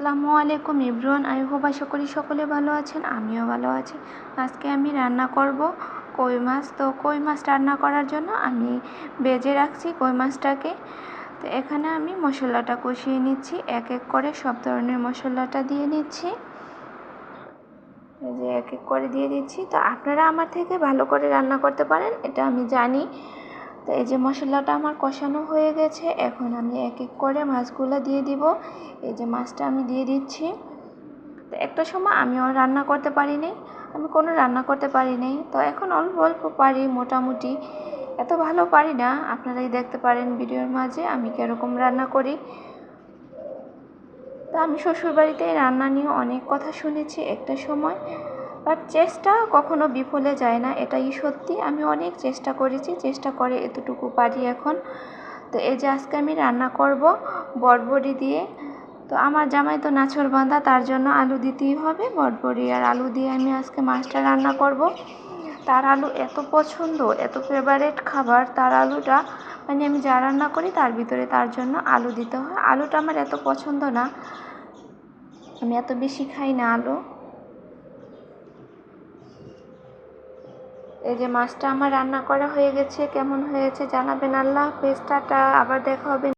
আসসালামু আলাইকুম everyone, I hope আশা করি সকলে ভালো আছেন, আমিও ভালো আছি। আজকে আমি রান্না করব কই মাছ। তো কই মাছ রান্না করার জন্য আমি ভেজে রাখছি কই মাছটাকে। তো এখানে আমি মশলাটা কষিয়ে নিচ্ছি, এক এক করে সব ধরনের মশলাটা দিয়ে নিচ্ছি। এই যে এক এক করে দিয়ে দিচ্ছি। তো আপনারা আমার থেকে ভালো করে রান্না করতে পারেন, এটা আমি জানি। তো এই যে মশলাটা আমার কষানো হয়ে গেছে, এখন আমি এক এক করে মাছগুলো দিয়ে দিব। এই যে মাছটা আমি দিয়ে দিচ্ছি। তো একটা সময় আমিও রান্না করতে পারি নাই, আমি কোনো রান্না করতে পারি নাই। তো এখন অল্প অল্প পারি, মোটামুটি এত ভালো পারি না। আপনারাই দেখতে পারেন ভিডিওর মাঝে আমি কীরকম রান্না করি। তো আমি শ্বশুরবাড়িতে রান্না নিয়ে অনেক কথা শুনেছি একটা সময়, বাট চেষ্টা কখনো বিফলে যায় না, এটাই সত্যি। আমি অনেক চেষ্টা করেছি, চেষ্টা করে এতটুকু পারি এখন। তো এই যে আজকে আমি রান্না করব বটবড়ি দিয়ে। তো আমার জামাই তো নাছোড়বান্ধা, তার জন্য আলু দিতেই হবে। বটবড়ি আর আলু দিয়ে আমি আজকে মাছটা রান্না করব। তার আলু এত পছন্দ, এত ফেভারেট খাবার তার আলুটা, মানে আমি যা রান্না করি তার ভিতরে তার জন্য আলু দিতে হয়। আলুটা আমার এত পছন্দ না, আমি এত বেশি খাই না আলু। এই যে মাছটা আমার রান্না করা হয়ে গেছে, কেমন হয়েছে জানাবেন। আল্লাহ হাফেজ, টাটা, আবার দেখা হবে।